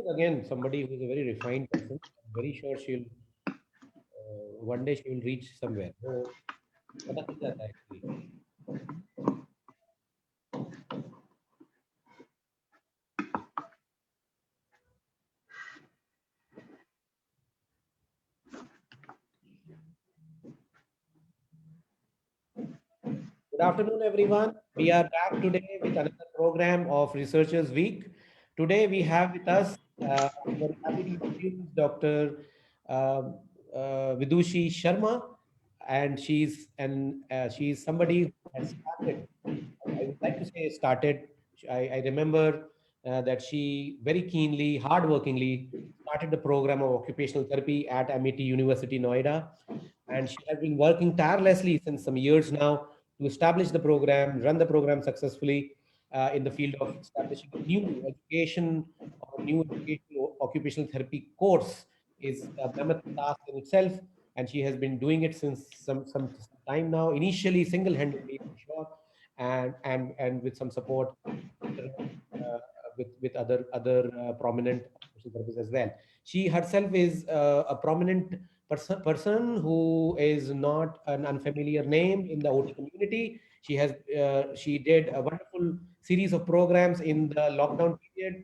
again somebody who is a very refined person. I'm very sure she'll one day she will reach somewhere. So पता चल जाता है actually. Good afternoon, everyone. We are back today with another program of Researchers Week. Today we have with us, I'm very happy to introduce Dr. Vidushi Sharma, and she's somebody who has started. I would like to say started. I remember that she very keenly, hardworkingly started the program of occupational therapy at Amity University, Noida, and she has been working tirelessly since some years now to establish the program, run the program successfully in the field of establishing a new education or new educational occupational therapy course is a mammoth task in itself, and she has been doing it since some time now. Initially, single-handedly, I'm sure, and with some support uh, with other prominent occupational therapists as well. She herself is a prominent person who is not an unfamiliar name in the OT community. She did a wonderful series of programs in the lockdown period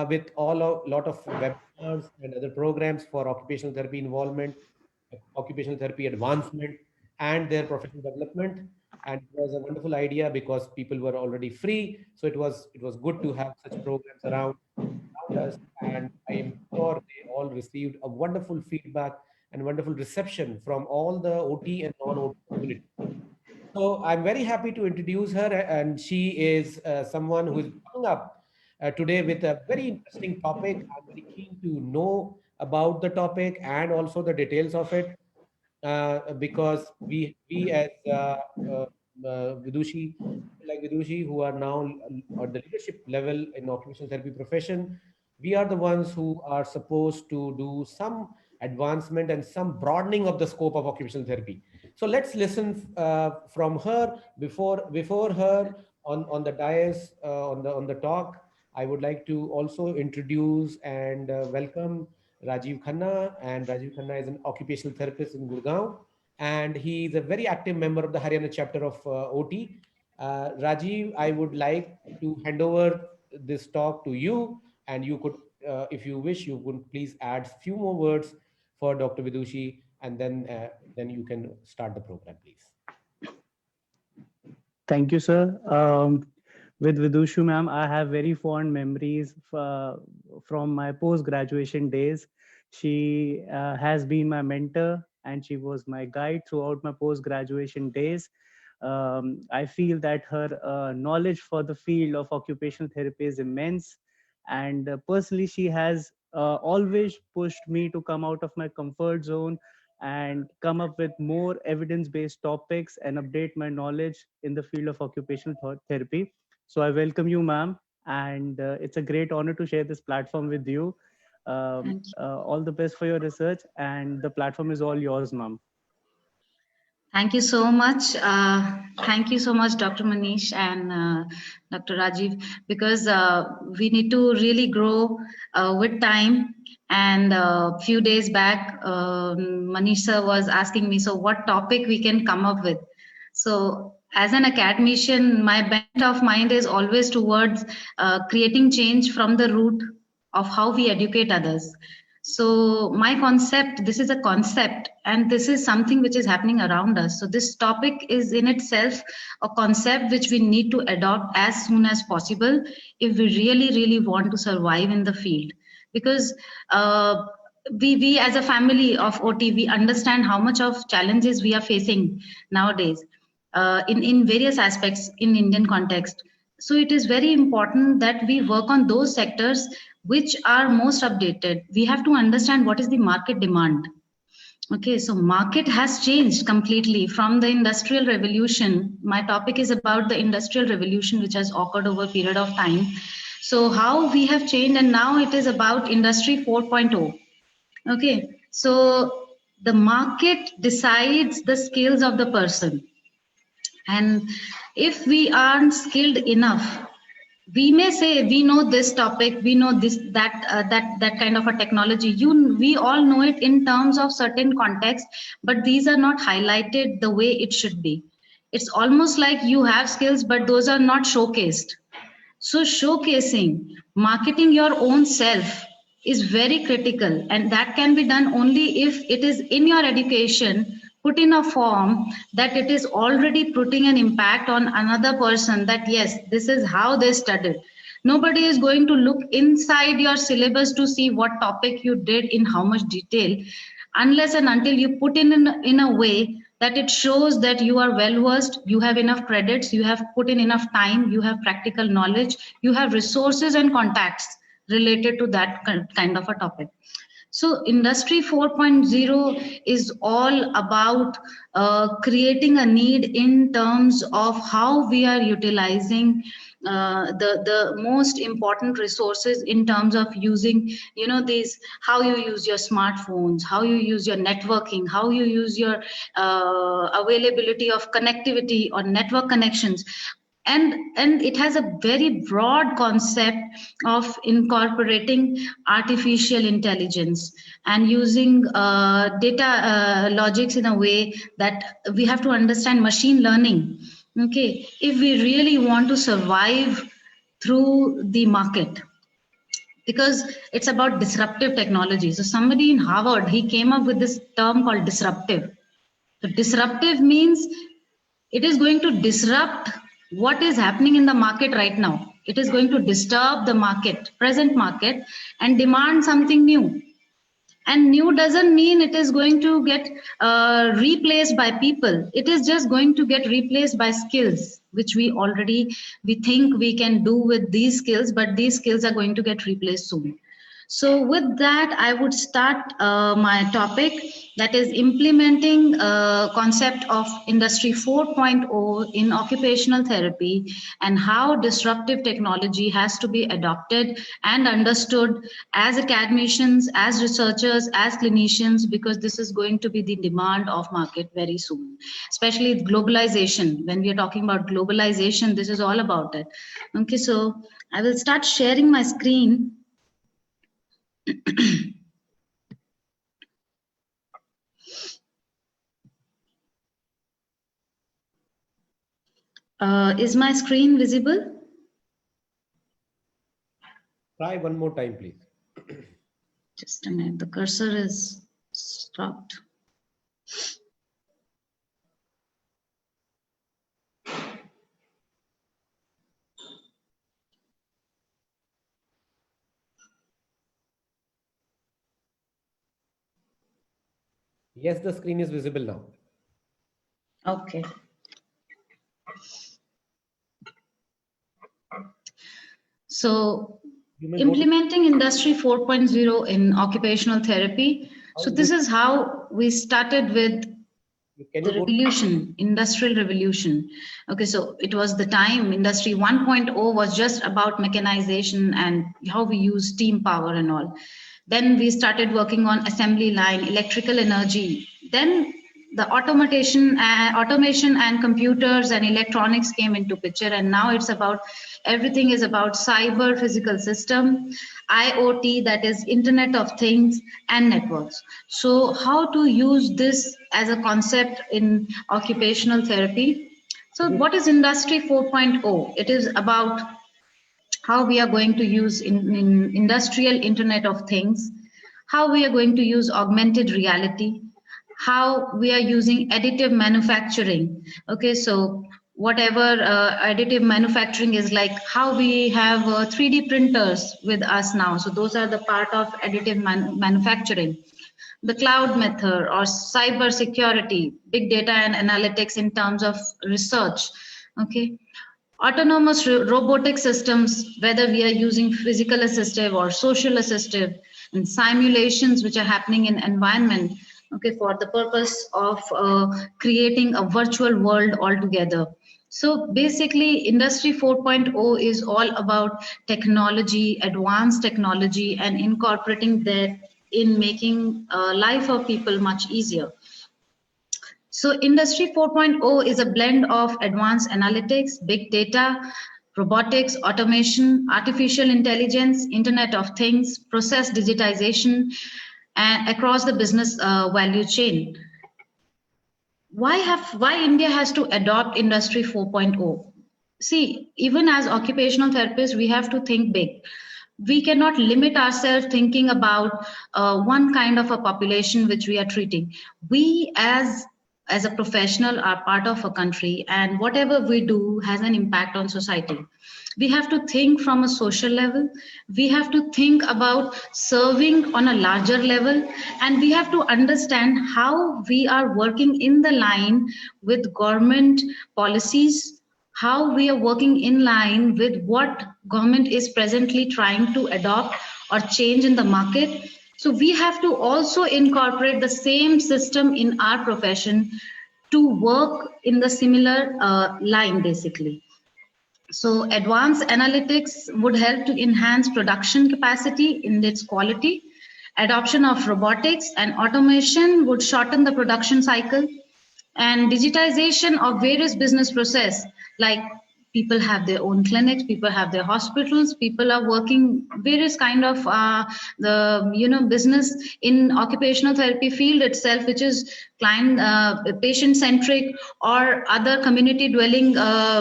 with lot of webinars and other programs for occupational therapy involvement, occupational therapy advancement, and their professional development. And it was a wonderful idea because people were already free, so it was good to have such programs around us. And I am sure they all received a wonderful feedback and wonderful reception from all the OT and non-OT community. So I'm very happy to introduce her, and she is someone who is coming up today with a very interesting topic. I'm very keen to know about the topic and also the details of it, because we as Vidushi, like Vidushi, who are now at the leadership level in occupational therapy profession, we are the ones who are supposed to do some advancement and some broadening of the scope of occupational therapy. So let's listen from her. Before her on the dais, on the talk, I would like to also introduce and welcome Rajiv Khanna. And Rajiv Khanna is an occupational therapist in Gurgaon, and he is a very active member of the Haryana chapter of OT. Rajiv, I would like to hand over this talk to you, and you could, if you wish, you could please add few more words for Dr. Vidushi, and then you can start the program, please. Thank you, sir. With Vidushu ma'am, I have very fond memories from my post-graduation days. She has been my mentor and she was my guide throughout my post-graduation days. I feel that her knowledge for the field of occupational therapy is immense. And personally, she has always pushed me to come out of my comfort zone and come up with more evidence-based topics and update my knowledge in the field of occupational therapy. So I welcome you, ma'am, and it's a great honor to share this platform with you. All the best for your research, and the platform is all yours, ma'am. Thank you so much. Thank you so much, Dr. Manish and Dr. Rajiv, because we need to really grow with time. And a few days back, Manish sir was asking me, so what topic we can come up with? So as an academician, my bent of mind is always towards creating change from the root of how we educate others. So my concept, this is a concept, and this is something which is happening around us. So this topic is in itself a concept which we need to adopt as soon as possible if we really want to survive in the field. Because we as a family of OT, we understand how much of challenges we are facing nowadays in various aspects in Indian context. So it is very important that we work on those sectors which are most updated. We have to understand what is the market demand. Okay, so market has changed completely from the industrial revolution. My topic is about the industrial revolution which has occurred over a period of time. So how we have changed, and now it is about industry 4.0. Okay, so the market decides the skills of the person. And if we aren't skilled enough, we may say we know this topic, we know this, that kind of a technology. We all know it in terms of certain context, but these are not highlighted the way it should be. It's almost like you have skills, but those are not showcased. So showcasing, marketing your own self is very critical, and that can be done only if it is in your education, put in a form that it is already putting an impact on another person, that yes, this is how they studied. Nobody is going to look inside your syllabus to see what topic you did in how much detail, unless and until you put in a way that it shows that you are well versed, you have enough credits, you have put in enough time, you have practical knowledge, you have resources and contacts related to that kind of a topic. So Industry 4.0 is all about creating a need in terms of how we are utilizing the most important resources in terms of using, these, how you use your smartphones, how you use your networking, how you use your availability of connectivity or network connections. And it has a very broad concept of incorporating artificial intelligence and using data logics in a way that we have to understand machine learning. Okay, if we really want to survive through the market, because it's about disruptive technology. So somebody in Harvard, he came up with this term called disruptive. So disruptive means it is going to disrupt what is happening in the market right now. It is going to disturb the market, present market, and demand something new. And new doesn't mean it is going to get replaced by people. It is just going to get replaced by skills, which we think we can do with these skills, but these skills are going to get replaced soon. So with that, I would start my topic, that is implementing concept of Industry 4.0 in occupational therapy, and how disruptive technology has to be adopted and understood as academicians, as researchers, as clinicians, because this is going to be the demand of market very soon, especially globalization. When we are talking about globalization, this is all about it. Okay, so I will start sharing my screen. Is my screen visible? Try one more time, please. Just a minute, the cursor is stopped. Yes, the screen is visible now. Okay. So implementing Industry 4.0 in occupational therapy. So this is how we started with the revolution, industrial revolution. Okay, so it was the time Industry 1.0 was just about mechanization and how we use steam power and all. Then we started working on assembly line, electrical energy. Then the automation and computers and electronics came into picture, and now it's about everything is about cyber physical system, IoT, that is Internet of Things, and networks. So how to use this as a concept in occupational therapy? So what is Industry 4.0? It is about how we are going to use in industrial Internet of Things, how we are going to use augmented reality, how we are using additive manufacturing. Okay, so whatever additive manufacturing is, like how we have 3D printers with us now. So those are the part of additive manufacturing. The cloud method or cyber security, big data and analytics in terms of research. Okay. Autonomous robotic systems, whether we are using physical assistive or social assistive, and simulations which are happening in environment, okay, for the purpose of creating a virtual world altogether. So basically, Industry 4.0 is all about technology, advanced technology, and incorporating that in making life of people much easier. So Industry 4.0 is a blend of advanced analytics, big data, robotics, automation, artificial intelligence, Internet of Things, process digitization, and across the business value chain. Why India has to adopt Industry 4.0? See, even as occupational therapists, we have to think big. We cannot limit ourselves thinking about one kind of a population which we are treating. We as a professional are part of a country, and whatever we do has an impact on society. We have to think from a social level. We have to think about serving on a larger level, and we have to understand how we are working in the line with government policies, how we are working in line with what government is presently trying to adopt or change in the market. So we have to also incorporate the same system in our profession to work in the similar line, basically. So advanced analytics would help to enhance production capacity in its quality. Adoption of robotics and automation would shorten the production cycle. And digitization of various business process, like people have their own clinics, people have their hospitals, people are working various kind of business in occupational therapy field itself, which is client patient centric or other community dwelling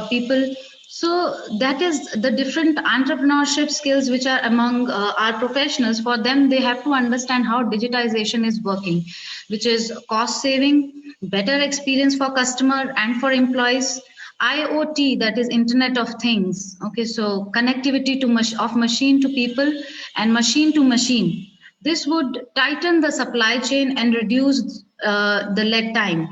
people. So that is the different entrepreneurship skills which are among our professionals. For them, they have to understand how digitization is working, which is cost saving, better experience for customer and for employees. IoT, that is Internet of Things. Okay, so connectivity of machine to people and machine to machine. This would tighten the supply chain and reduce the lead time.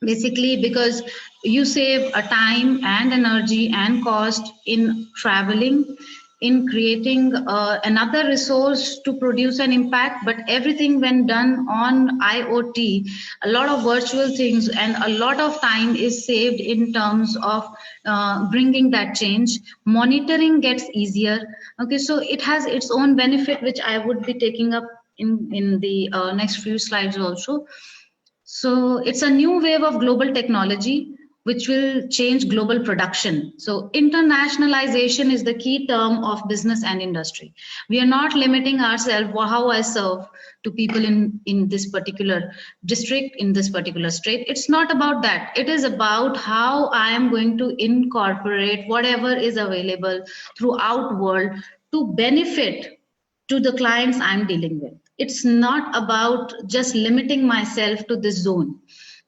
Basically, because you save a time and energy and cost in traveling, in creating another resource to produce an impact, but everything when done on IoT, a lot of virtual things and a lot of time is saved in terms of bringing that change. Monitoring gets easier. Okay, so it has its own benefit, which I would be taking up in the next few slides also. So it's a new wave of global technology which will change global production. So internationalization is the key term of business and industry. We are not limiting ourselves how I serve to people in this particular district, in this particular state. It's not about that. It is about how I am going to incorporate whatever is available throughout world to benefit to the clients I'm dealing with. It's not about just limiting myself to this zone,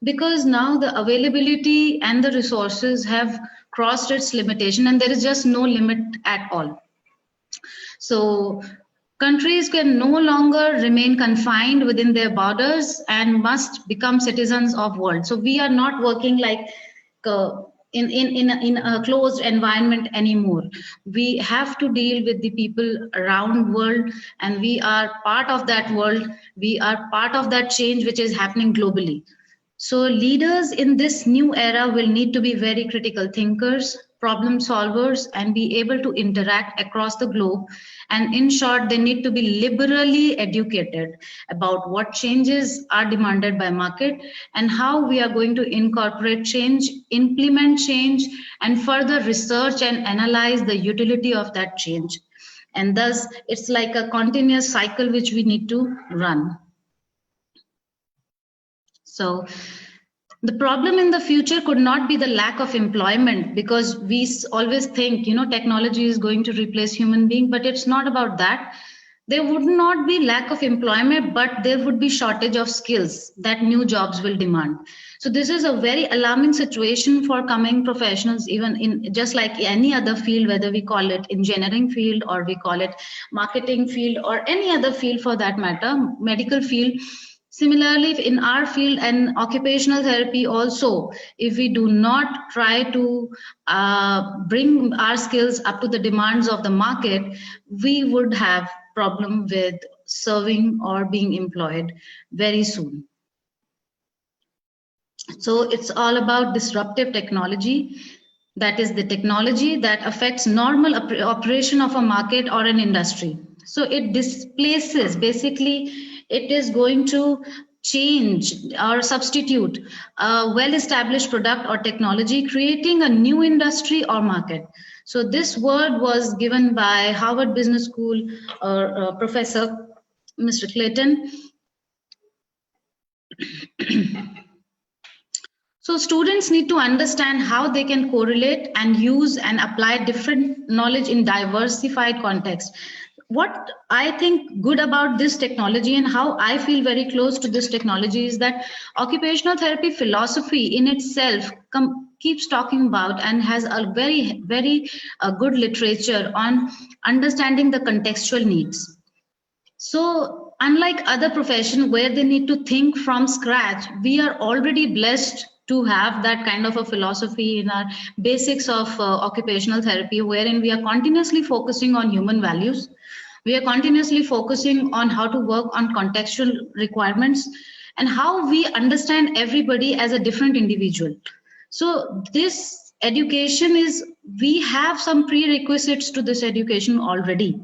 because now the availability and the resources have crossed its limitation and there is just no limit at all. So countries can no longer remain confined within their borders and must become citizens of world. So we are not working like in a closed environment anymore. We have to deal with the people around world, and we are part of that world. We are part of that change which is happening globally. So leaders in this new era will need to be very critical thinkers, problem solvers, and be able to interact across the globe. And in short, they need to be liberally educated about what changes are demanded by market and how we are going to incorporate change, implement change, and further research and analyze the utility of that change. And thus, it's like a continuous cycle which we need to run. So the problem in the future could not be the lack of employment, because we always think, technology is going to replace human being, but it's not about that. There would not be lack of employment, but there would be shortage of skills that new jobs will demand. So this is a very alarming situation for coming professionals, even in just like any other field, whether we call it engineering field or we call it marketing field or any other field for that matter, medical field. Similarly, in our field and occupational therapy also, if we do not try to bring our skills up to the demands of the market, we would have problem with serving or being employed very soon. So it's all about disruptive technology. That is the technology that affects normal operation of a market or an industry. So it displaces, basically, it is going to change or substitute a well-established product or technology, creating a new industry or market. So this word was given by Harvard Business School professor, Mr. Clayton. So students need to understand how they can correlate and use and apply different knowledge in diversified context. What I think good about this technology and how I feel very close to this technology is that occupational therapy philosophy in itself keeps talking about and has a very good literature on understanding the contextual needs. So unlike other professions where they need to think from scratch, we are already blessed to have that kind of a philosophy in our basics of occupational therapy, wherein we are continuously focusing on human values. We are continuously focusing on how to work on contextual requirements and how we understand everybody as a different individual. So this education is, we have some prerequisites to this education already.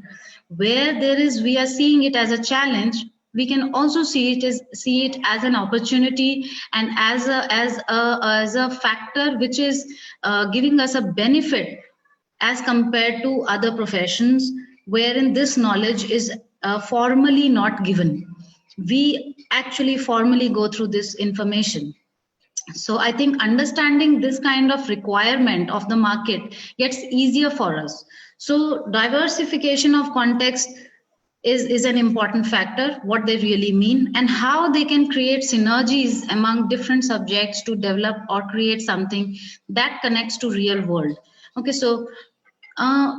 Where we are seeing it as a challenge, we can also see it as an opportunity and as a factor which is giving us a benefit as compared to other professions wherein this knowledge is formally not given. We actually formally go through this information. So I think understanding this kind of requirement of the market gets easier for us. So diversification of context is an important factor, what they really mean, and how they can create synergies among different subjects to develop or create something that connects to real world. Okay, so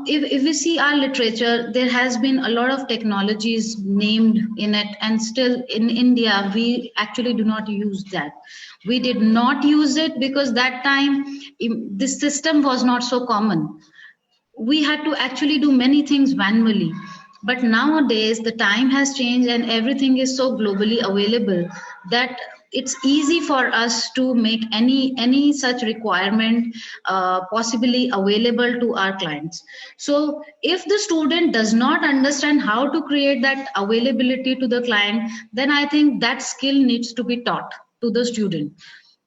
if we see our literature, there has been a lot of technologies named in it, and still in India, we actually do not use that. We did not use it because that time this system was not so common. We had to actually do many things manually. But nowadays, the time has changed and everything is so globally available that it's easy for us to make any such requirement possibly available to our clients. So if the student does not understand how to create that availability to the client, then I think that skill needs to be taught to the student.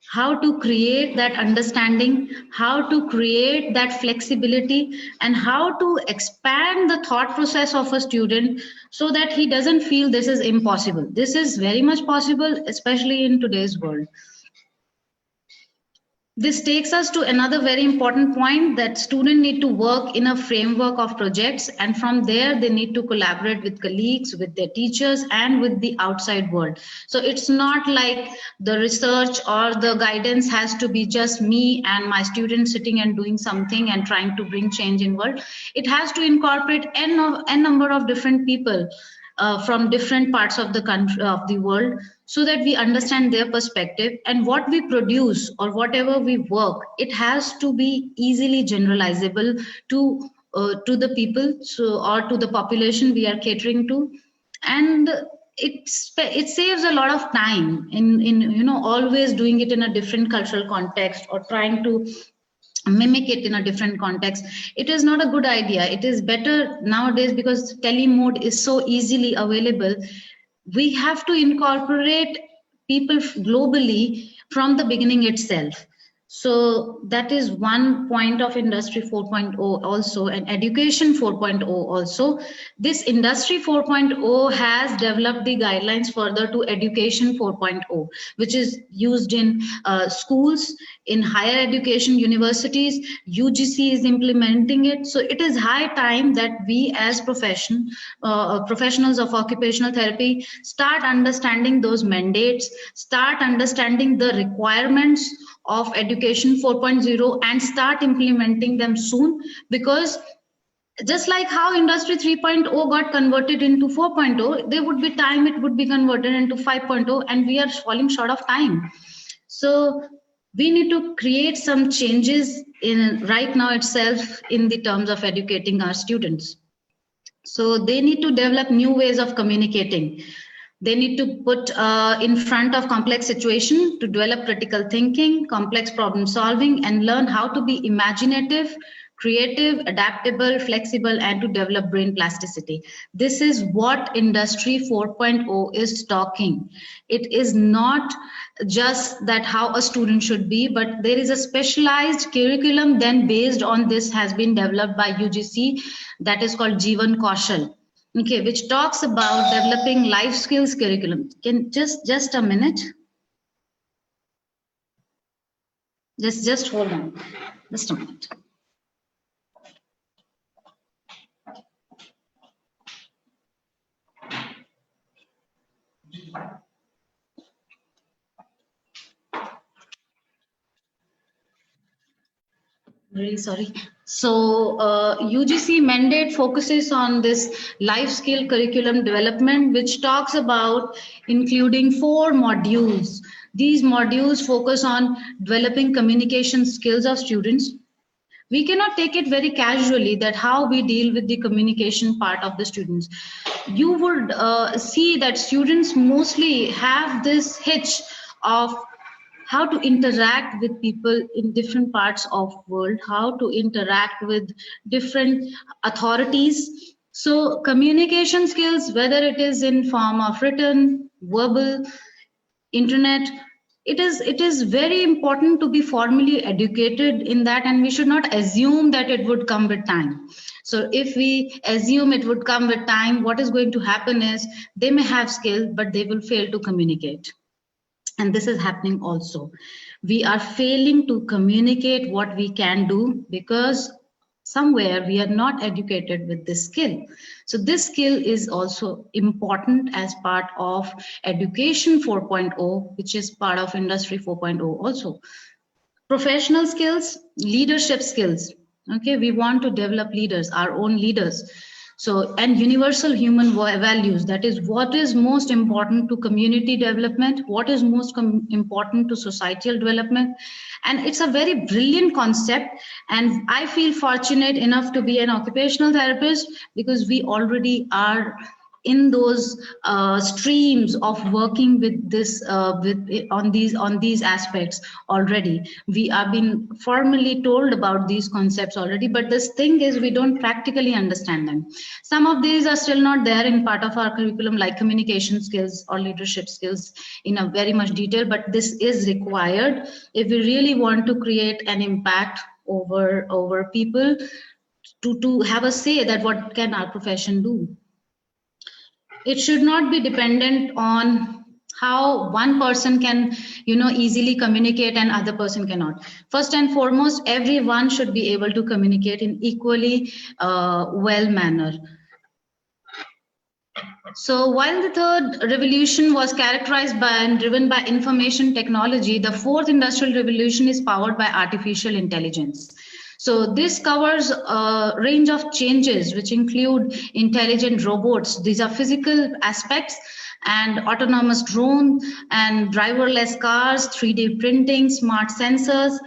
How to create that understanding, how to create that flexibility, and how to expand the thought process of a student so that he doesn't feel this is impossible. This is very much possible, especially in today's world. This takes us to another very important point, that students need to work in a framework of projects, and from there they need to collaborate with colleagues, with their teachers, and with the outside world. So it's not like the research or the guidance has to be just me and my students sitting and doing something and trying to bring change in world. It has to incorporate n number of different people from different parts of the country, of the world, so that we understand their perspective, and what we produce or whatever we work, it has to be easily generalizable to the people, so or to the population we are catering to. And it saves a lot of time in always doing it in a different cultural context or trying to mimic it in a different context. It is not a good idea. It is better nowadays, because telemode is so easily available. We have to incorporate people globally from the beginning itself. So that is one point of Industry 4.0 also, and Education 4.0 also. This Industry 4.0 has developed the guidelines further to Education 4.0, which is used in schools, in higher education, universities. UGC is implementing it. So it is high time that we as professionals of occupational therapy start understanding those mandates, start understanding the requirements of Education 4.0 and start implementing them soon, because just like how Industry 3.0 got converted into 4.0, there would be time it would be converted into 5.0, and we are falling short of time. So we need to create some changes in right now itself in the terms of educating our students. So they need to develop new ways of communicating. They need to put in front of complex situation to develop critical thinking, complex problem solving, and learn how to be imaginative, creative, adaptable, flexible, and to develop brain plasticity. This is what Industry 4.0 is talking. It is not just that how a student should be, but there is a specialized curriculum then based on this has been developed by UGC, that is called Jeevan Kaushal, okay, which talks about developing life skills curriculum. Can just a minute. Just hold on, just a minute. Really sorry. So UGC mandate focuses on this life skill curriculum development, which talks about including 4 modules. These modules focus on developing communication skills of students. We cannot take it very casually that how we deal with the communication part of the students. You would see that students mostly have this hitch of how to interact with people in different parts of world, how to interact with different authorities. So communication skills, whether it is in form of written, verbal, internet, it is very important to be formally educated in that, and we should not assume that it would come with time. So if we assume it would come with time, what is going to happen is they may have skill, but they will fail to communicate. And this is happening also. We are failing to communicate what we can do because somewhere we are not educated with this skill. So this skill is also important as part of Education 4.0, which is part of Industry 4.0 also. Professional skills, leadership skills. Okay, we want to develop leaders, our own leaders. So, and universal human values, that is what is most important to community development, what is most important to societal development. And it's a very brilliant concept. And I feel fortunate enough to be an occupational therapist because we already are in those streams of working with this on these aspects already. We have been formally told about these concepts already, but this thing is we don't practically understand them. Some of these are still not there in part of our curriculum, like communication skills or leadership skills in a very much detail, but this is required if we really want to create an impact over people, to have a say that what can our profession do. It should not be dependent on how one person can, easily communicate and other person cannot. First and foremost, everyone should be able to communicate in equally well manner. So while the third revolution was characterized by and driven by information technology, the fourth industrial revolution is powered by artificial intelligence. So this covers a range of changes which include intelligent robots. These are physical aspects, and autonomous drones and driverless cars, 3D printing, smart sensors.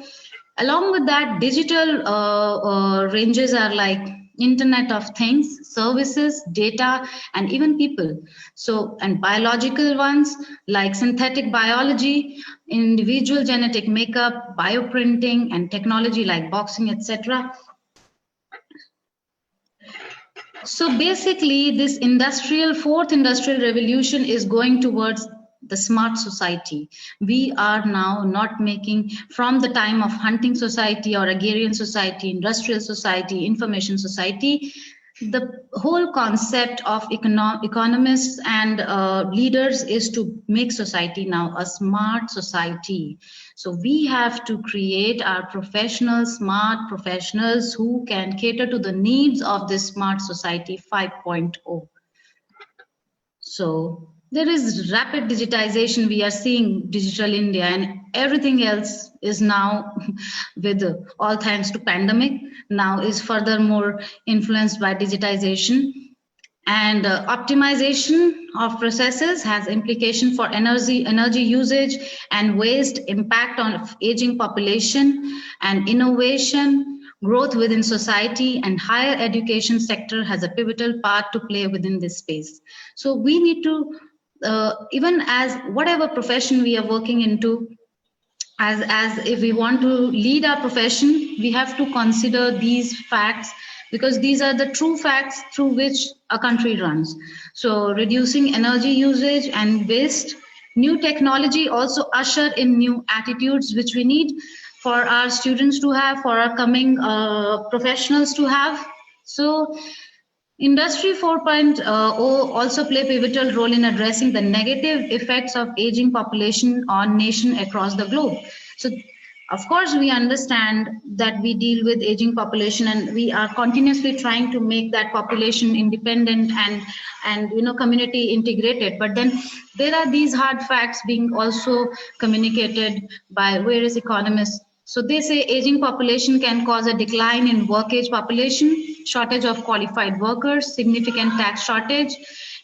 Along with that, digital ranges are like Internet of Things, services, data, and even people. So, and biological ones like synthetic biology, individual genetic makeup, bioprinting, and technology like boxing, etc. So basically, this fourth industrial revolution is going towards the smart society. We are now not making, from the time of hunting society or agrarian society, industrial society, information society, the whole concept of economists and leaders is to make society now a smart society. So we have to create our professionals, smart professionals who can cater to the needs of this smart society 5.0. So there is rapid digitization. We are seeing digital India, and everything else is now, with all thanks to pandemic, now is furthermore influenced by digitization. And optimization of processes has implication for energy usage and waste, impact on aging population, and innovation, growth within society, and higher education sector has a pivotal part to play within this space. So we need to, even as whatever profession we are working into, as if we want to lead our profession, we have to consider these facts, because these are the true facts through which a country runs. So reducing energy usage and waste, new technology also usher in new attitudes which we need for our students to have, for our coming professionals to have. So Industry 4.0 also play pivotal role in addressing the negative effects of aging population on nation across the globe. So, of course, we understand that we deal with aging population, and we are continuously trying to make that population independent and community integrated. But then there are these hard facts being also communicated by various economists. So they say aging population can cause a decline in work age population, shortage of qualified workers, significant tax shortage,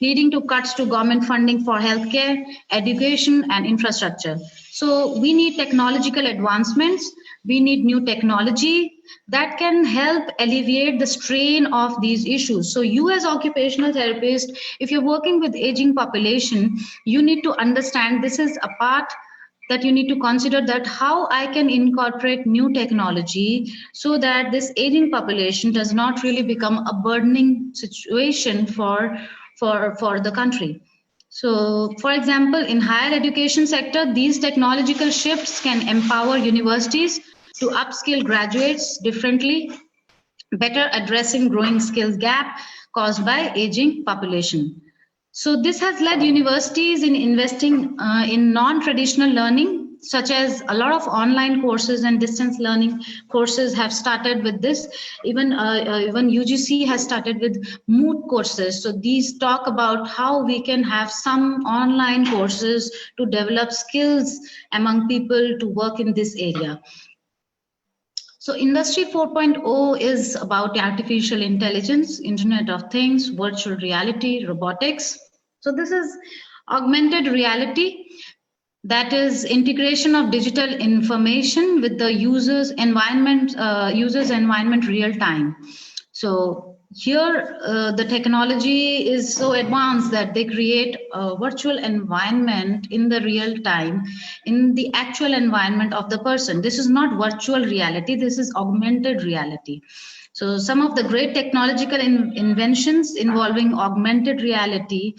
leading to cuts to government funding for healthcare, education, and infrastructure. So we need technological advancements. We need new technology that can help alleviate the strain of these issues. So you as occupational therapist, if you're working with aging population, you need to understand this is a part that you need to consider, that how I can incorporate new technology so that this aging population does not really become a burdening situation for the country. So, for example, in higher education sector, these technological shifts can empower universities to upskill graduates differently, better addressing growing skills gap caused by aging population. So this has led universities in investing in non-traditional learning, such as a lot of online courses and distance learning courses have started with this. Even UGC has started with Moot courses. So these talk about how we can have some online courses to develop skills among people to work in this area. So Industry 4.0 is about artificial intelligence, Internet of Things, virtual reality, robotics. So this is augmented reality, that is integration of digital information with the user's environment real time. So here the technology is so advanced that they create a virtual environment in the real time, in the actual environment of the person. This is not virtual reality, this is augmented reality. So some of the great technological inventions involving augmented reality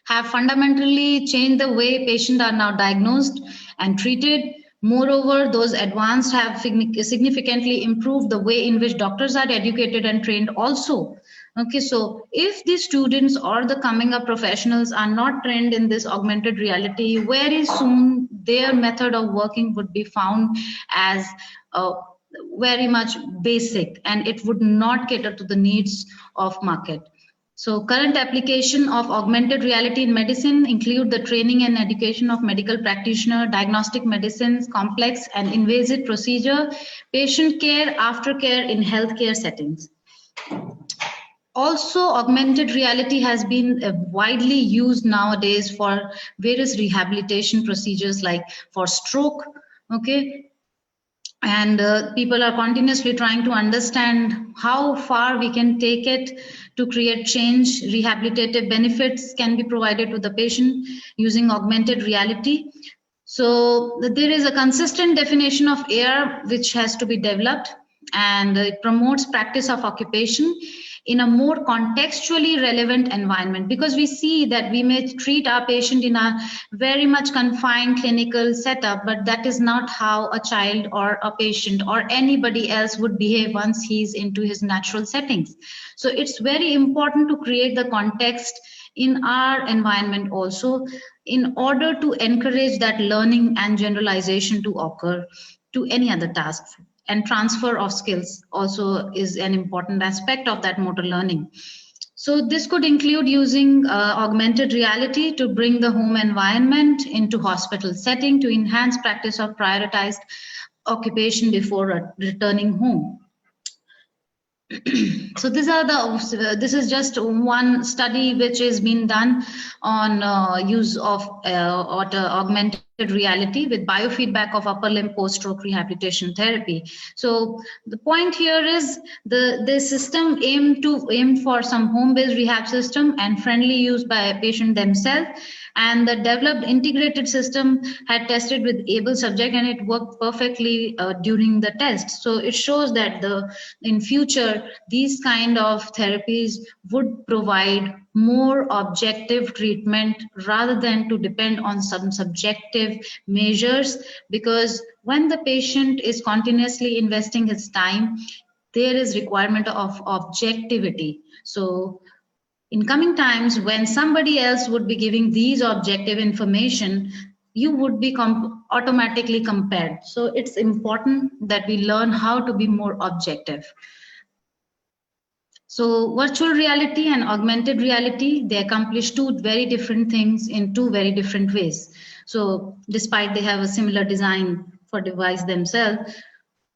have fundamentally changed the way patients are now diagnosed and treated. Moreover, those advanced have significantly improved the way in which doctors are educated and trained also. Okay, so if the students or the coming up professionals are not trained in this augmented reality, very soon their method of working would be found as very much basic, and it would not cater to the needs of market. So current application of augmented reality in medicine include the training and education of medical practitioner, diagnostic medicines, complex and invasive procedure, patient care, aftercare in healthcare settings. Also, augmented reality has been widely used nowadays for various rehabilitation procedures, like for stroke, okay? And people are continuously trying to understand how far we can take it to create change. Rehabilitative benefits can be provided to the patient using augmented reality. So there is a consistent definition of AR which has to be developed, and it promotes practice of occupation in a more contextually relevant environment, because we see that we may treat our patient in a very much confined clinical setup, but that is not how a child or a patient or anybody else would behave once he's into his natural settings. So it's very important to create the context in our environment also, in order to encourage that learning and generalization to occur to any other task. And transfer of skills also is an important aspect of that motor learning. So this could include using augmented reality to bring the home environment into hospital setting to enhance practice of prioritized occupation before returning home. So this is just one study which is being done on use of augmented reality with biofeedback of upper limb post-stroke rehabilitation therapy. So the point here is the system aimed for some home-based rehab system and friendly use by a patient themselves, and the developed integrated system had tested with able subject, and it worked perfectly during the test. So it shows that in future these kind of therapies would provide more objective treatment rather than to depend on some subjective measures, because when the patient is continuously investing his time, there is requirement of objectivity. So in coming times, when somebody else would be giving these objective information, you would be automatically compared. So it's important that we learn how to be more objective. So virtual reality and augmented reality, they accomplish two very different things in two very different ways. So despite they have a similar design for device themselves,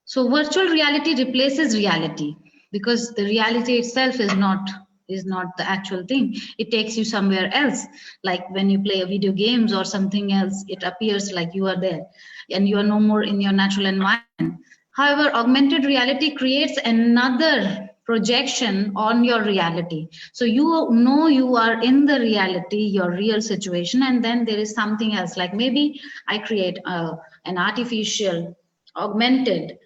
so virtual reality replaces reality, because the reality itself is not the actual thing. It takes you somewhere else. Like when you play video games or something else, it appears like you are there and you are no more in your natural environment. However, augmented reality creates another projection on your reality. So you know you are in the reality, your real situation, and then there is something else. Like maybe I create an artificial, augmented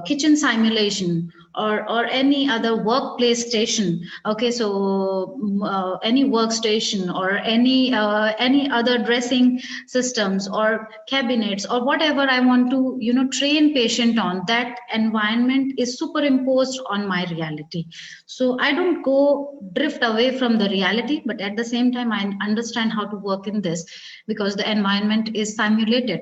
kitchen simulation or any other workplace station. Okay, so any workstation or any other dressing systems or cabinets or whatever I want to train patient on, that environment is superimposed on my reality. So I don't go drift away from the reality, but at the same time I understand how to work in this because the environment is simulated.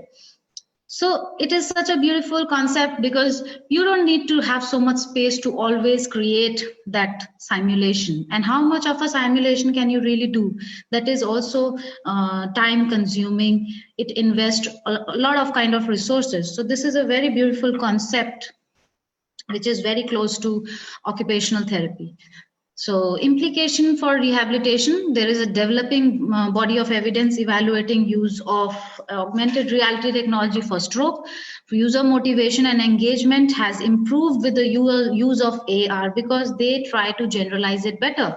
So it is such a beautiful concept because you don't need to have so much space to always create that simulation. And how much of a simulation can you really do? That is also time consuming. It invests a lot of kind of resources. So this is a very beautiful concept which is very close to occupational therapy. So implication for rehabilitation, there is a developing body of evidence evaluating use of augmented reality technology for stroke. User motivation and engagement has improved with the use of AR because they try to generalize it better.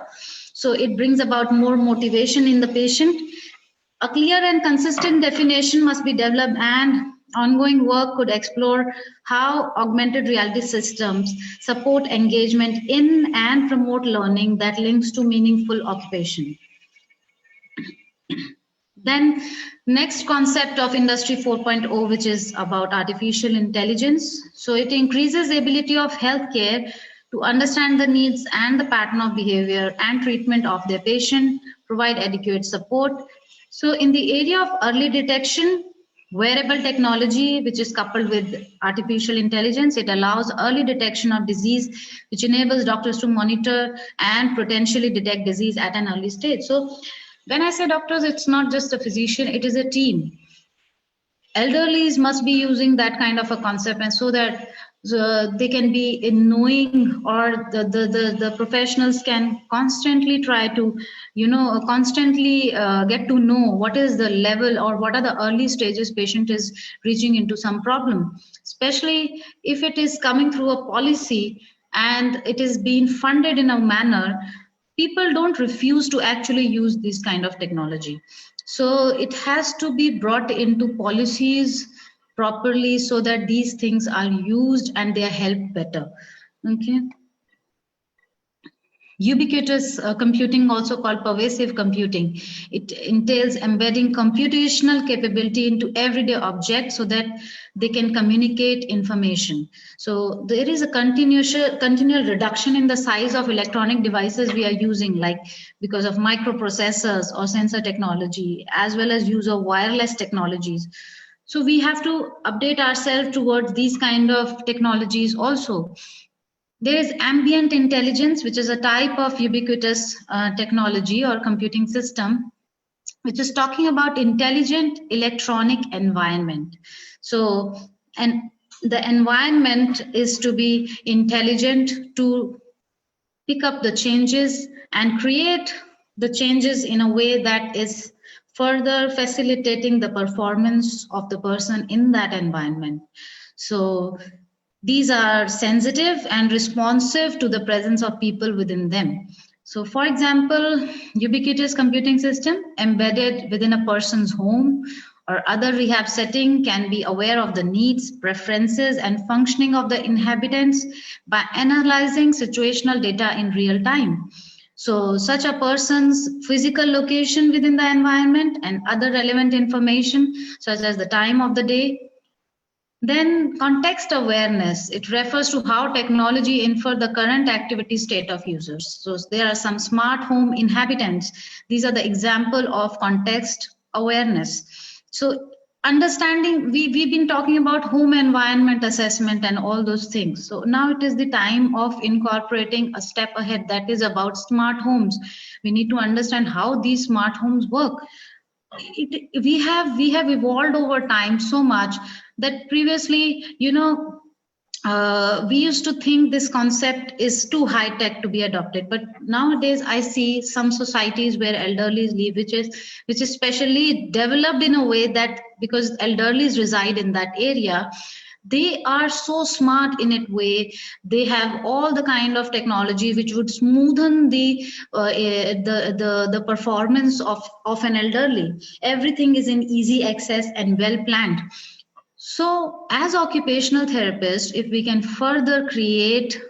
So it brings about more motivation in the patient. A clear and consistent definition must be developed, and ongoing work could explore how augmented reality systems support engagement in and promote learning that links to meaningful occupation. Then next concept of Industry 4.0, which is about artificial intelligence. So it increases the ability of healthcare to understand the needs and the pattern of behavior and treatment of their patient, provide adequate support. So in the area of early detection, wearable technology, which is coupled with artificial intelligence, it allows early detection of disease, which enables doctors to monitor and potentially detect disease at an early stage. So when I say doctors, it's not just a physician, it is a team. Elderlies must be using that kind of a concept, and so that they can be in knowing, or the professionals can constantly try to constantly get to know what is the level or what are the early stages patient is reaching into some problem, especially if it is coming through a policy and it is being funded in a manner. People don't refuse to actually use this kind of technology. So it has to be brought into policies properly so that these things are used and they are helped better. Okay. Ubiquitous computing, also called pervasive computing. It entails embedding computational capability into everyday objects so that they can communicate information. So there is a continual reduction in the size of electronic devices we are using, like because of microprocessors or sensor technology, as well as use of wireless technologies. So we have to update ourselves towards these kind of technologies also. There is ambient intelligence, which is a type of ubiquitous technology or computing system, which is talking about intelligent electronic environment. So, and the environment is to be intelligent to pick up the changes and create the changes in a way that is further facilitating the performance of the person in that environment. So these are sensitive and responsive to the presence of people within them. So for example, ubiquitous computing system embedded within a person's home or other rehab setting can be aware of the needs, preferences, and functioning of the inhabitants by analyzing situational data in real time. So such a person's physical location within the environment and other relevant information such as the time of the day. Then context awareness, it refers to how technology infer the current activity state of users. So there are some smart home inhabitants. These are the example of context awareness. So understanding, we've been talking about home environment assessment and all those things. So now it is the time of incorporating a step ahead, that is about smart homes. We need to understand how these smart homes work. We have evolved over time so much that previously, we used to think this concept is too high tech to be adopted, but nowadays I see some societies where elderly live, which is specially developed in a way that because elderly reside in that area, they are so smart in a way. They have all the kind of technology which would smoothen the performance of an elderly. Everything is in easy access and well planned. So as occupational therapists, if we can further create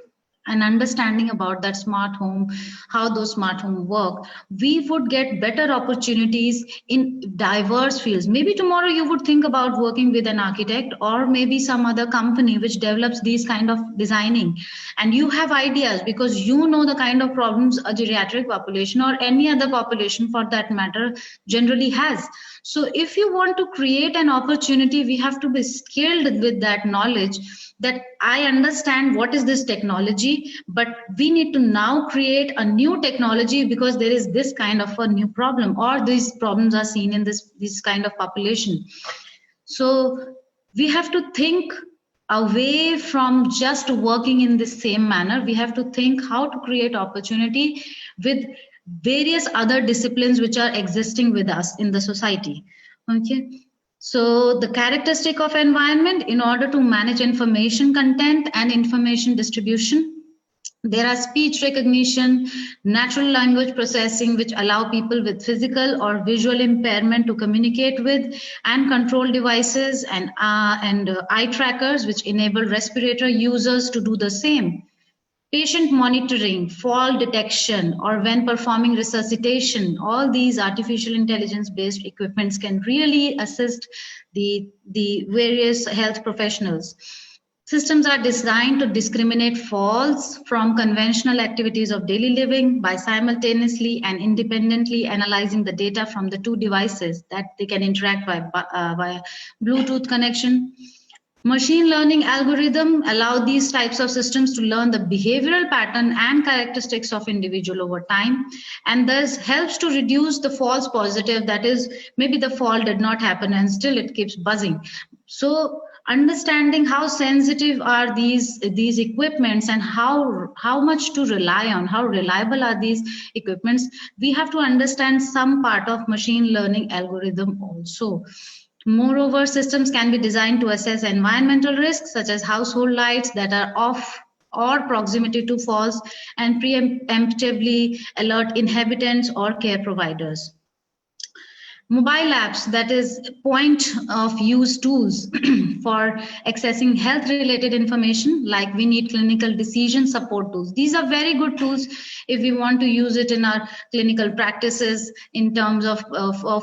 an understanding about that smart home, how those smart homes work, we would get better opportunities in diverse fields. Maybe tomorrow you would think about working with an architect or maybe some other company which develops these kind of designing, and you have ideas because you know the kind of problems a geriatric population or any other population for that matter generally has. So if you want to create an opportunity, we have to be skilled with that knowledge, that I understand what is this technology, but we need to now create a new technology because there is this kind of a new problem, or these problems are seen in this kind of population. So we have to think away from just working in the same manner. We have to think how to create opportunity with various other disciplines which are existing with us in the society. Okay. So the characteristic of environment, in order to manage information content and information distribution, there are speech recognition, natural language processing, which allow people with physical or visual impairment to communicate with, and control devices and eye trackers, which enable respirator users to do the same. Patient monitoring, fall detection, or when performing resuscitation, all these artificial intelligence-based equipments can really assist the various health professionals. Systems are designed to discriminate falls from conventional activities of daily living by simultaneously and independently analyzing the data from the two devices that they can interact via Bluetooth connection. Machine learning algorithm allow these types of systems to learn the behavioral pattern and characteristics of individual over time, and thus helps to reduce the false positive, that is maybe the fall did not happen and still it keeps buzzing. So understanding how sensitive are these equipments and how much to rely on, how reliable are these equipments, we have to understand some part of machine learning algorithm also. Moreover, systems can be designed to assess environmental risks such as household lights that are off or proximity to falls, and preemptively alert inhabitants or care providers. Mobile apps, that is point of use tools for accessing health related information, like we need clinical decision support tools. These are very good tools if we want to use it in our clinical practices in terms of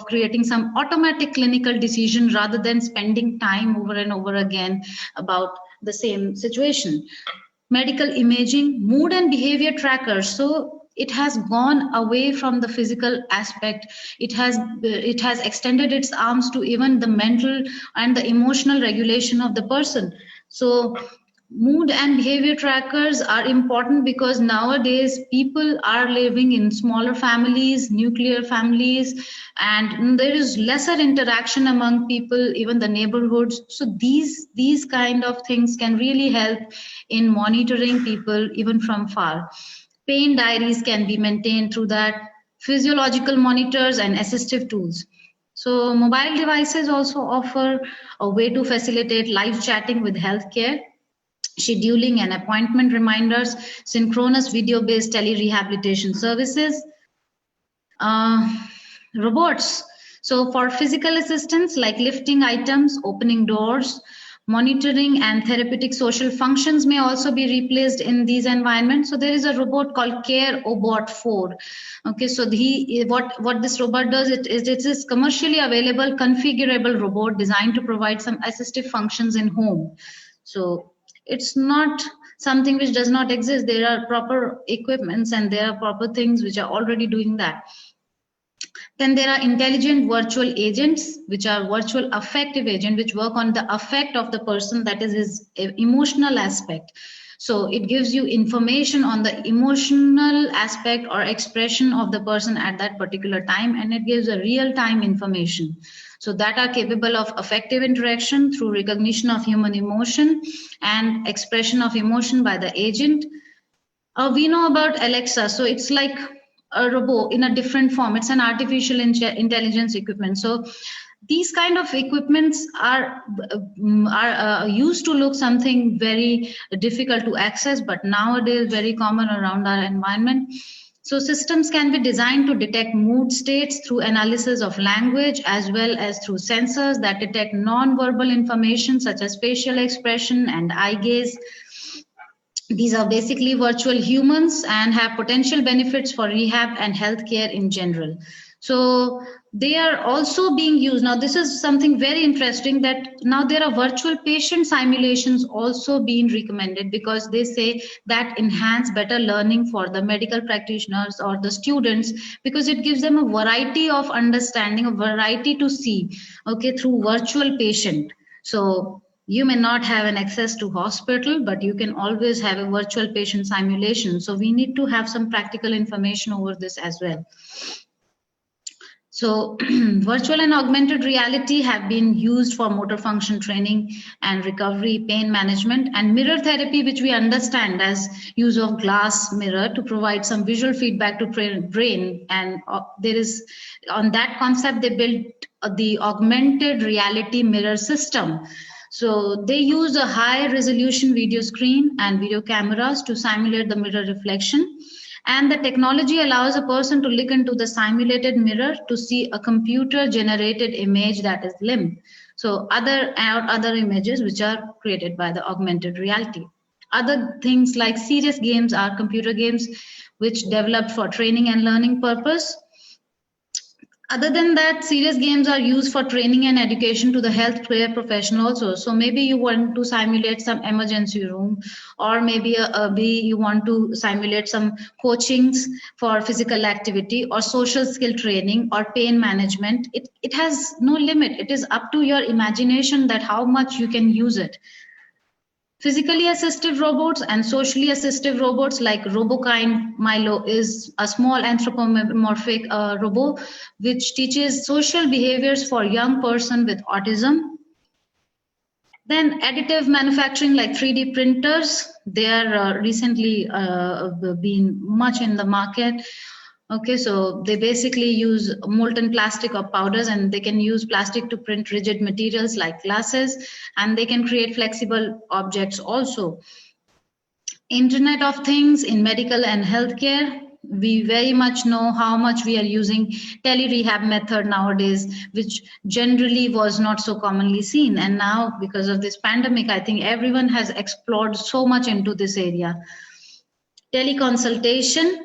creating some automatic clinical decision rather than spending time over and over again about the same situation. Medical imaging, mood and behavior trackers. So it has gone away from the physical aspect. It has extended its arms to even the mental and the emotional regulation of the person. So mood and behavior trackers are important because nowadays people are living in smaller families, nuclear families, and there is lesser interaction among people, even the neighborhoods. So these kind of things can really help in monitoring people even from far. Pain diaries can be maintained through that, physiological monitors and assistive tools. So mobile devices also offer a way to facilitate live chatting with healthcare, scheduling and appointment reminders, synchronous video-based tele-rehabilitation services, robots. So for physical assistance like lifting items, opening doors, monitoring and therapeutic social functions may also be replaced in these environments. So there is a robot called CareObot 4. Okay, so what this robot does, it is commercially available, configurable robot designed to provide some assistive functions in home. So it's not something which does not exist. There are proper equipments and there are proper things which are already doing that. Then there are intelligent virtual agents, which are virtual affective agents, which work on the affect of the person, that is his emotional aspect. So it gives you information on the emotional aspect or expression of the person at that particular time, and it gives a real-time information. So that are capable of affective interaction through recognition of human emotion and expression of emotion by the agent. We know about Alexa, so it's like a robot in a different form. It's an artificial intelligence equipment. So these kind of equipments are used to look something very difficult to access, but nowadays very common around our environment. So systems can be designed to detect mood states through analysis of language, as well as through sensors that detect non-verbal information such as facial expression and eye gaze. These are basically virtual humans and have potential benefits for rehab and healthcare in general. So they are also being used. Now, this is something very interesting, that now there are virtual patient simulations also being recommended, because they say that enhance better learning for the medical practitioners or the students, because it gives them a variety of understanding, a variety to see, okay, through virtual patient. So you may not have an access to hospital, but you can always have a virtual patient simulation. So we need to have some practical information over this as well. So virtual and augmented reality have been used for motor function training and recovery, pain management, and mirror therapy, which we understand as use of glass mirror to provide some visual feedback to brain. And there is, on that concept, they built the augmented reality mirror system. So they use a high resolution video screen and video cameras to simulate the mirror reflection. And the technology allows a person to look into the simulated mirror to see a computer generated image that is limb. So other images which are created by the augmented reality. Other things like serious games are computer games which developed for training and learning purpose. Other than that, serious games are used for training and education to the healthcare professional also. So maybe you want to simulate some emergency room, or maybe you want to simulate some coachings for physical activity or social skill training or pain management. It has no limit. It is up to your imagination that how much you can use it. Physically assistive robots and socially assistive robots like Robokind Milo is a small anthropomorphic robot which teaches social behaviors for young person with autism. Then additive manufacturing like 3D printers, they are recently been much in the market. Okay, so they basically use molten plastic or powders, and they can use plastic to print rigid materials like glasses, and they can create flexible objects also. Internet of Things in medical and healthcare. We very much know how much we are using tele-rehab method nowadays, which generally was not so commonly seen. And now, because of this pandemic, I think everyone has explored so much into this area. Teleconsultation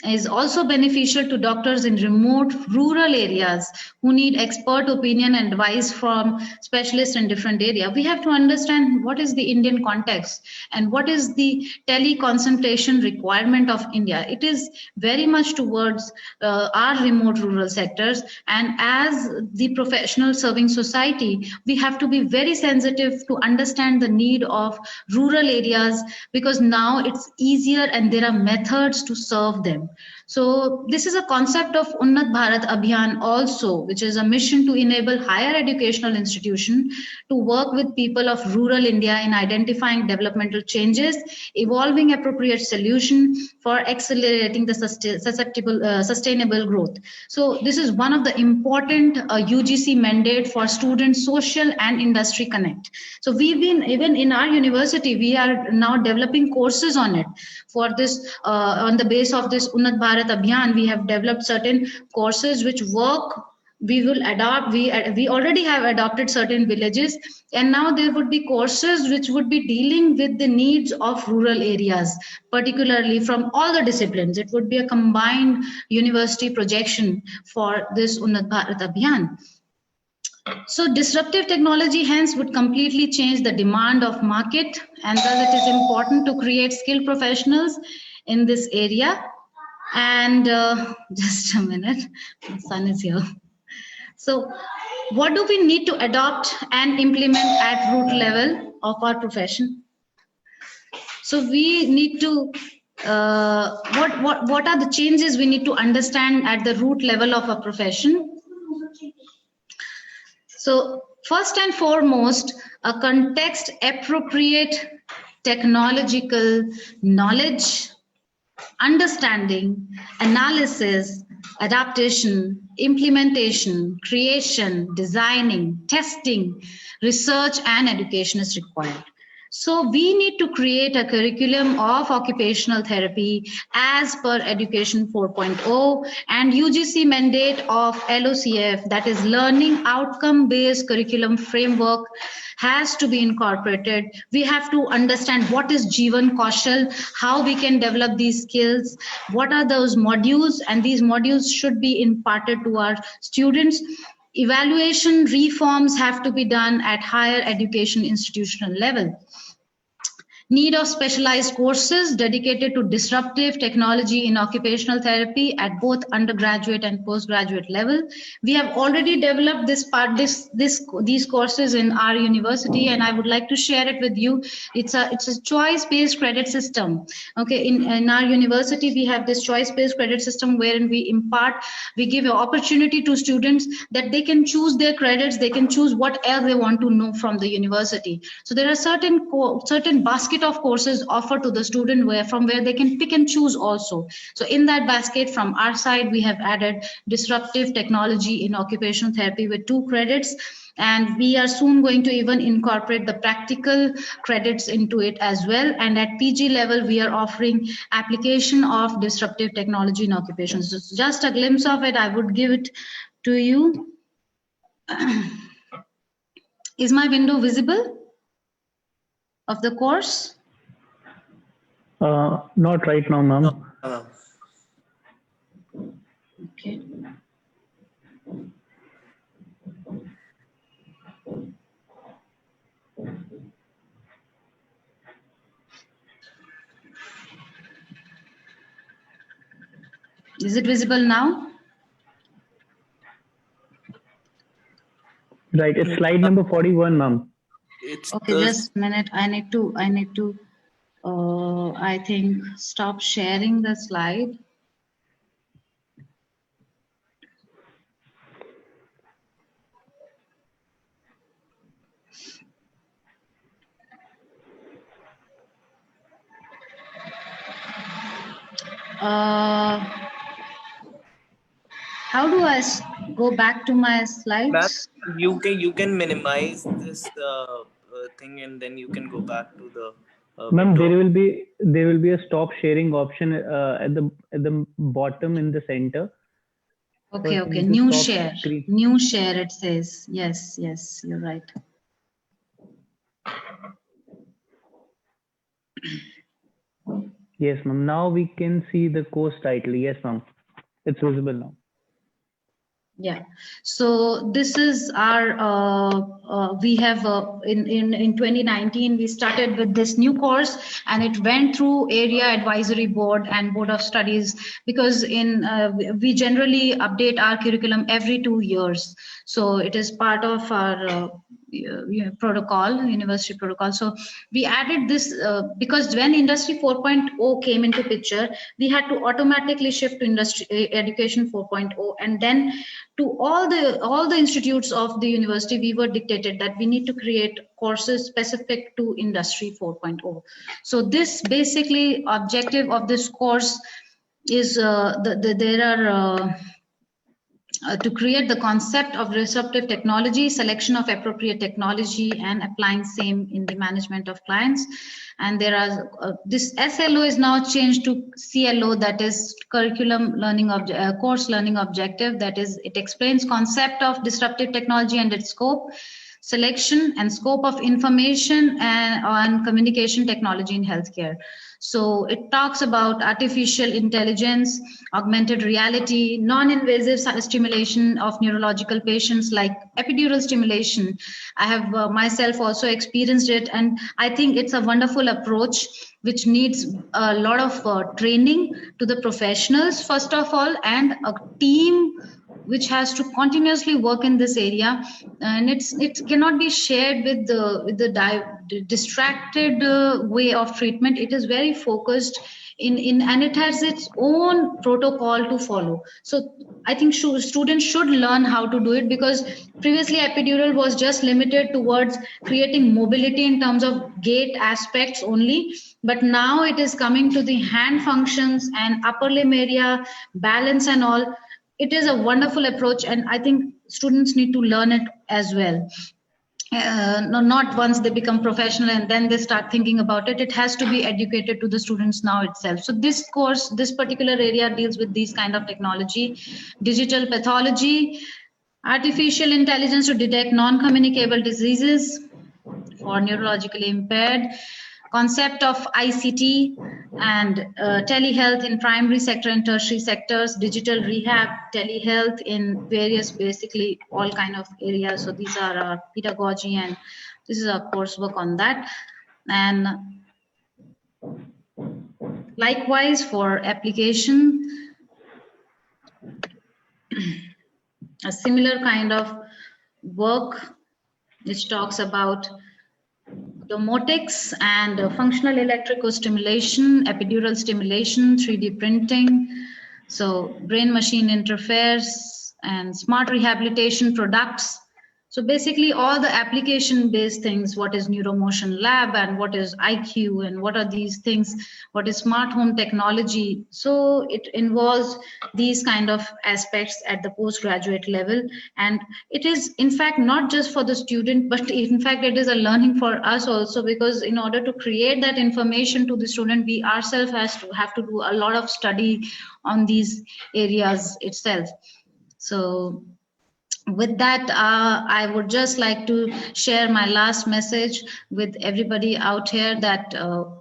is also beneficial to doctors in remote rural areas who need expert opinion and advice from specialists in different areas. We have to understand what is the Indian context and what is the teleconsultation requirement of India. It is very much towards our remote rural sectors, and as the professional serving society, we have to be very sensitive to understand the need of rural areas, because now it's easier and there are methods to serve them. So this is a concept of Unnat Bharat Abhiyan also, which is a mission to enable higher educational institutions to work with people of rural India in identifying developmental changes, evolving appropriate solution for accelerating the sustainable growth. So this is one of the important UGC mandate for students, social and industry connect. So we've been, even in our university, we are now developing courses on it. For this, on the base of this Unnat Bharat Abhiyan, we have developed certain courses which work. We will adopt, we already have adopted certain villages, and now there would be courses which would be dealing with the needs of rural areas, particularly from all the disciplines. It would be a combined university projection for this Unnat Bharat Abhiyan. So disruptive technology hence would completely change the demand of market, and thus it is important to create skilled professionals in this area. And just a minute, my son is here. So what do we need to adopt and implement at root level of our profession? So we need to, what are the changes we need to understand at the root level of a profession? So first and foremost, a context appropriate technological knowledge, understanding, analysis, adaptation, implementation, creation, designing, testing, research, and education is required. So we need to create a curriculum of occupational therapy as per Education 4.0 and UGC mandate of LOCF, that is Learning Outcome Based Curriculum Framework, has to be incorporated. We have to understand what is Jeevan Kaushal, how we can develop these skills, what are those modules, and these modules should be imparted to our students. Evaluation reforms have to be done at higher education institutional level. Need of specialized courses dedicated to disruptive technology in occupational therapy at both undergraduate and postgraduate level. We have already developed these courses in our university, and I would like to share it with you. It's a choice-based credit system. Okay, in our university we have this choice-based credit system wherein we give an opportunity to students that they can choose their credits, they can choose what else they want to know from the university. So there are certain basket of courses offered to the student from where they can pick and choose also. So in that basket, from our side, we have added disruptive technology in occupational therapy with 2 credits. And we are soon going to even incorporate the practical credits into it as well. And at PG level, we are offering application of disruptive technology in occupations. So just a glimpse of it, I would give it to you. Is my window visible of the course? Not right now, ma'am. Okay. Is it visible now? Right, it's slide number 41, ma'am. Okay, just a minute. I need to I think stop sharing the slide. How do I go back to my slides? You can minimize this thing and then you can go back to the Ma'am, there will be a stop sharing option at the bottom in the center. Okay, okay. New share. New share, it says. Yes, yes, you're right. Yes, ma'am. Now we can see the course title. Yes, ma'am. It's visible now. Yeah, so this is our, we have in 2019, we started with this new course and it went through area advisory board and board of studies because we generally update our curriculum every 2 years. So it is part of our protocol, university protocol. So we added this because when Industry 4.0 came into picture, we had to automatically shift to industry education 4.0, and then to all the institutes of the university, we were dictated that we need to create courses specific to Industry 4.0. So this basically objective of this course is to create the concept of disruptive technology, selection of appropriate technology, and applying same in the management of clients. And there are this SLO is now changed to CLO, that is curriculum learning course learning objective. That is, it explains concept of disruptive technology and its scope, selection and scope of information and on communication technology in healthcare. So it talks about artificial intelligence, augmented reality, non-invasive stimulation of neurological patients like epidural stimulation. I have myself also experienced it, and I think it's a wonderful approach which needs a lot of training to the professionals first of all, and a team which has to continuously work in this area, and it cannot be shared with the distracted way of treatment. It is very focused in and it has its own protocol to follow. So I think students should learn how to do it, because previously epidural was just limited towards creating mobility in terms of gait aspects only, but now it is coming to the hand functions and upper limb area, balance and all. It is a wonderful approach, and I think students need to learn it as well. Not once they become professional and then they start thinking about it. It has to be educated to the students now itself. So this course, this particular area deals with these kind of technology, digital pathology, artificial intelligence to detect non-communicable diseases for neurologically impaired, concept of ICT and telehealth in primary sector and tertiary sectors, digital rehab, telehealth in various, basically all kind of areas. So these are our pedagogy, and this is our coursework on that. And likewise for application, a similar kind of work which talks about domotics and functional electrical stimulation, epidural stimulation, 3D printing, so brain machine interface and smart rehabilitation products. So basically all the application based things, what is Neuromotion Lab and what is IQ and what are these things, what is smart home technology. So it involves these kind of aspects at the postgraduate level, and it is in fact not just for the student, but in fact it is a learning for us also, because in order to create that information to the student, we ourselves have to do a lot of study on these areas itself. So with that, I would just like to share my last message with everybody out here that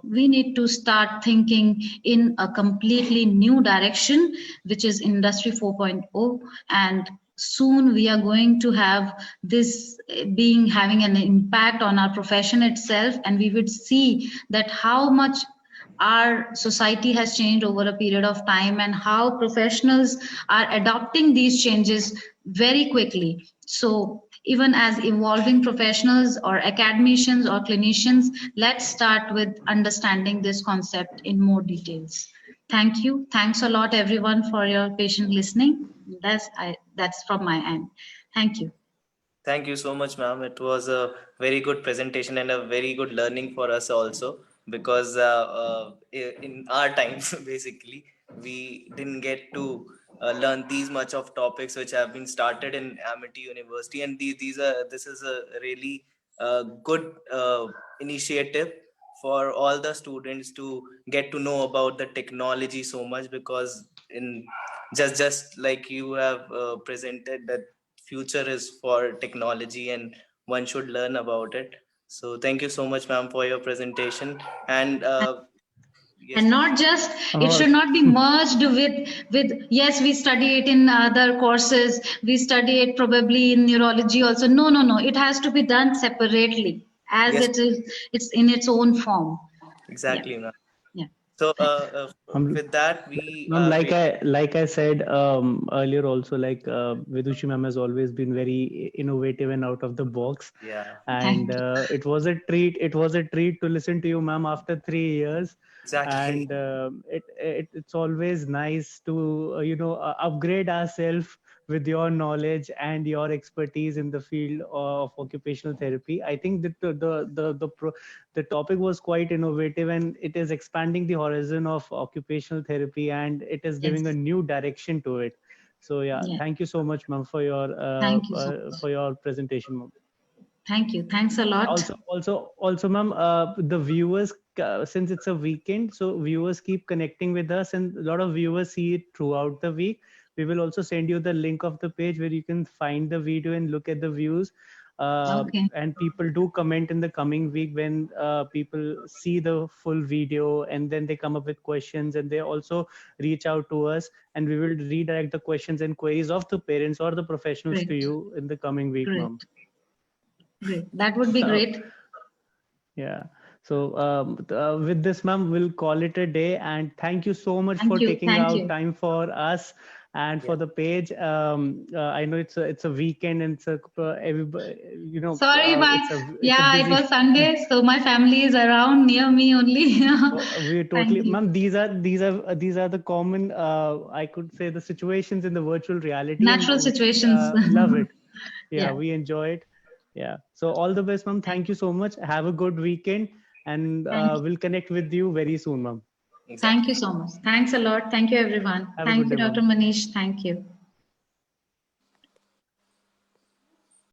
we need to start thinking in a completely new direction, which is Industry 4.0. And soon we are going to have this having an impact on our profession itself. And we would see that how much our society has changed over a period of time and how professionals are adopting these changes very quickly. So even as evolving professionals or academicians or clinicians, let's start with understanding this concept in more details. Thank you. Thanks a lot, everyone, for your patient listening. That's from my end. Thank you. Thank you so much, ma'am. It was a very good presentation and a very good learning for us also, because in our times, basically, we didn't get to learn these much of topics which have been started in Amity University, and this is a really good initiative for all the students to get to know about the technology so much, because in just like you have presented, that future is for technology and one should learn about it. So thank you so much, ma'am, for your presentation. And yes, and not just, it should not be merged with yes, we study it in other courses, we study it probably in neurology also. No, it has to be done separately, as yes, it's in its own form. exactly, Yeah. ma'am. Yeah. So Um, with that, we Ma'am, like I said earlier also, like Vidushi ma'am has always been very innovative and out of the box, yeah, and Thank you. it was a treat. It was a treat to listen to you, ma'am, after 3 years. exactly. And it's always nice to upgrade ourselves with your knowledge and your expertise in the field of occupational therapy. I think that the topic was quite innovative, and it is expanding the horizon of occupational therapy, and it is giving a Yes. new direction to it. So yeah, Yeah. thank you so much, ma'am, Thank you so much. for your presentation, ma'am. Thank you. Thanks a lot. Also, ma'am, the viewers, since it's a weekend, so viewers keep connecting with us, and a lot of viewers see it throughout the week. We will also send you the link of the page where you can find the video and look at the views. Okay. And people do comment in the coming week when people see the full video, and then they come up with questions, and they also reach out to us, and we will redirect the questions and queries of the parents or the professionals to Great. you in the coming week, Great. ma'am. Great. That would be great. Yeah. So with this, ma'am, we'll call it a day. And thank you so much Thank for you. taking Thank out you. time for us and for Yeah. the page. I know it's a weekend, and it's a everybody, Sorry, it's a it busy. was Sunday, so my family is around near me only. We totally, Thank you. ma'am. These are the common. I could say the situations in the virtual reality, and Natural we situations. love it. Yeah, Yeah. we enjoy it. Yeah. So all the best, ma'am. Thank you so much. Have a good weekend, and Thank you. we'll connect with you very soon, ma'am. Thank Exactly. you so much. Thanks a lot. Thank you, everyone. Have a Thank good you, day, Dr. ma'am. Manish. Thank you.